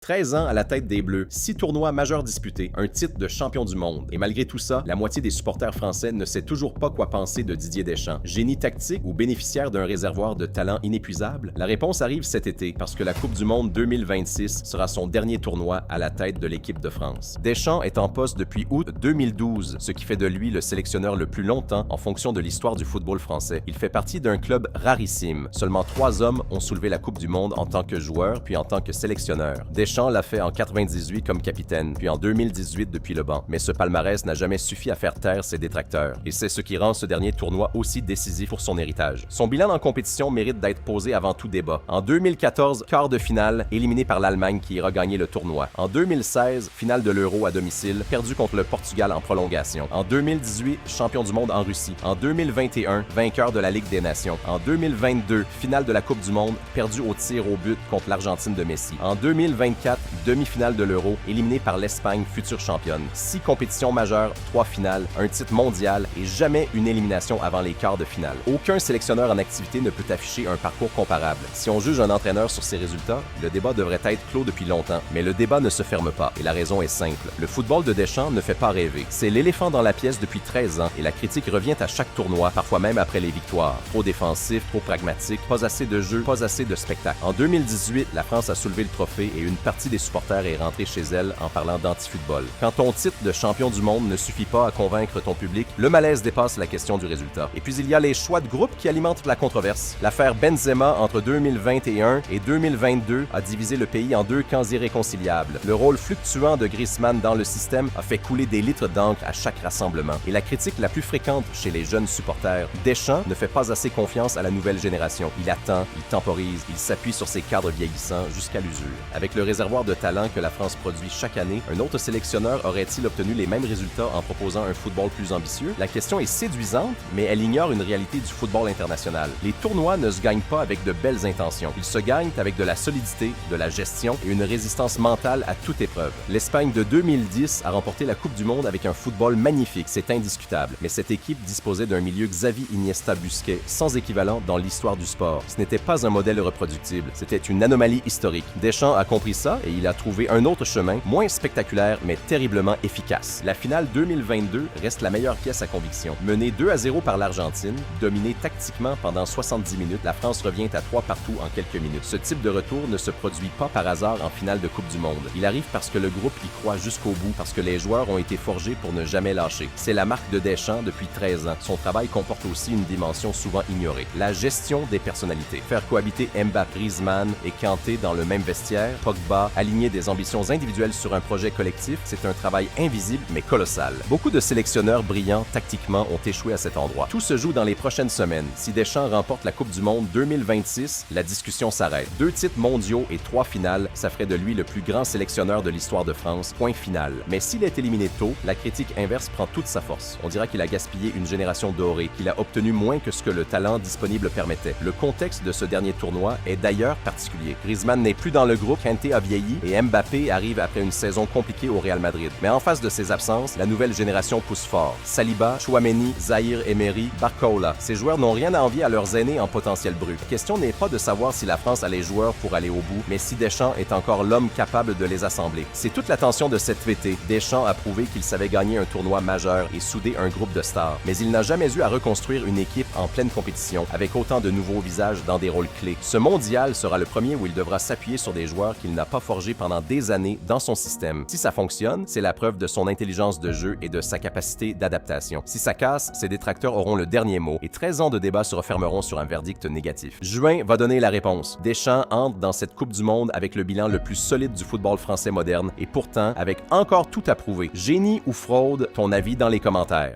13 ans à la tête des Bleus, 6 tournois majeurs disputés, un titre de champion du monde. Et malgré tout ça, la moitié des supporters français ne sait toujours pas quoi penser de Didier Deschamps. Génie tactique ou bénéficiaire d'un réservoir de talent inépuisable? La réponse arrive cet été parce que la Coupe du monde 2026 sera son dernier tournoi à la tête de l'équipe de France. Deschamps est en poste depuis août 2012, ce qui fait de lui le sélectionneur le plus longtemps en fonction de l'histoire du football français. Il fait partie d'un club rarissime. Seulement 3 hommes ont soulevé la Coupe du monde en tant que joueur puis en tant que sélectionneur. Deschamps l'a fait en 98 comme capitaine, puis en 2018 depuis le banc. Mais ce palmarès n'a jamais suffi à faire taire ses détracteurs. Et c'est ce qui rend ce dernier tournoi aussi décisif pour son héritage. Son bilan en compétition mérite d'être posé avant tout débat. En 2014, quart de finale, éliminé par l'Allemagne qui ira gagner le tournoi. En 2016, finale de l'Euro à domicile, perdu contre le Portugal en prolongation. En 2018, champion du monde en Russie. En 2021, vainqueur de la Ligue des Nations. En 2022, finale de la Coupe du monde, perdu au tir au but contre l'Argentine de Messi. En 2024, demi-finale de l'Euro, éliminé par l'Espagne, future championne. 6 compétitions majeures, 3 finales, un titre mondial et jamais une élimination avant les quarts de finale. Aucun sélectionneur en activité ne peut afficher un parcours comparable. Si on juge un entraîneur sur ses résultats, le débat devrait être clos depuis longtemps. Mais le débat ne se ferme pas et la raison est simple. Le football de Deschamps ne fait pas rêver. C'est l'éléphant dans la pièce depuis 13 ans et la critique revient à chaque tournoi, parfois même après les victoires. Trop défensif, trop pragmatique, pas assez de jeu, pas assez de spectacle. En 2018, la France a soulevé le trophée et une partie des supporters est rentrée chez elle en parlant d'anti-football. Quand ton titre de champion du monde ne suffit pas à convaincre ton public, le malaise dépasse la question du résultat. Et puis il y a les choix de groupe qui alimentent la controverse. L'affaire Benzema entre 2021 et 2022 a divisé le pays en deux camps irréconciliables. Le rôle fluctuant de Griezmann dans le système a fait couler des litres d'encre à chaque rassemblement. Et la critique la plus fréquente chez les jeunes supporters, Deschamps ne fait pas assez confiance à la nouvelle génération. Il attend, il temporise, il s'appuie sur ses cadres vieillissants jusqu'à l'usure. Avec le réservoir de talent que la France produit chaque année, un autre sélectionneur aurait-il obtenu les mêmes résultats en proposant un football plus ambitieux? La question est séduisante, mais elle ignore une réalité du football international. Les tournois ne se gagnent pas avec de belles intentions. Ils se gagnent avec de la solidité, de la gestion et une résistance mentale à toute épreuve. L'Espagne de 2010 a remporté la Coupe du monde avec un football magnifique, c'est indiscutable. Mais cette équipe disposait d'un milieu Xavi Iniesta Busquets sans équivalent dans l'histoire du sport. Ce n'était pas un modèle reproductible, c'était une anomalie historique. Deschamps a compris ça et il a trouvé un autre chemin, moins spectaculaire mais terriblement efficace. La finale 2022 reste la meilleure pièce à conviction. Menée 2-0 par l'Argentine, dominée tactiquement pendant 70 minutes, la France revient à 3 partout en quelques minutes. Ce type de retour ne se produit pas par hasard en finale de Coupe du monde. Il arrive parce que le groupe y croit jusqu'au bout, parce que les joueurs ont été forgés pour ne jamais lâcher. C'est la marque de Deschamps depuis 13 ans. Son travail comporte aussi une dimension souvent ignorée, la gestion des personnalités. Faire cohabiter Mbappé, Griezmann et Kanté dans le même vestiaire, Pogba, aligner des ambitions individuelles sur un projet collectif, c'est un travail invisible mais colossal. Beaucoup de sélectionneurs brillants tactiquement ont échoué à cet endroit. Tout se joue dans les prochaines semaines. Si Deschamps remporte la Coupe du monde 2026, la discussion s'arrête. 2 titres mondiaux et 3 finales, ça ferait de lui le plus grand sélectionneur de l'histoire de France. Point final. Mais s'il est éliminé tôt, la critique inverse prend toute sa force. On dira qu'il a gaspillé une génération dorée, qu'il a obtenu moins que ce que le talent disponible permettait. Le contexte de ce dernier tournoi est d'ailleurs particulier. Griezmann n'est plus dans le groupe, Kanté a vieilli et Mbappé arrive après une saison compliquée au Real Madrid. Mais en face de ces absences, la nouvelle génération pousse fort. Saliba, Tchouaméni, Zahir Emery, Barcola. Ces joueurs n'ont rien à envier à leurs aînés en potentiel brut. La question n'est pas de savoir si la France a les joueurs pour aller au bout, mais si Deschamps est encore l'homme capable de les assembler. C'est toute l'attention de cet VT. Deschamps a prouvé qu'il savait gagner un tournoi majeur et souder un groupe de stars. Mais il n'a jamais eu à reconstruire une équipe en pleine compétition, avec autant de nouveaux visages dans des rôles clés. Ce mondial sera le premier où il devra s'appuyer sur des joueurs qu'il n'a pas forgés pendant des années dans son système. Si ça fonctionne, c'est la preuve de son intelligence de jeu et de sa capacité d'adaptation. Si ça casse, ses détracteurs auront le dernier mot et 13 ans de débat se refermeront sur un verdict négatif. Juin va donner la réponse. Deschamps entre dans cette Coupe du monde avec le bilan le plus solide du football français moderne et pourtant avec encore tout à prouver. Génie ou fraude, ton avis dans les commentaires.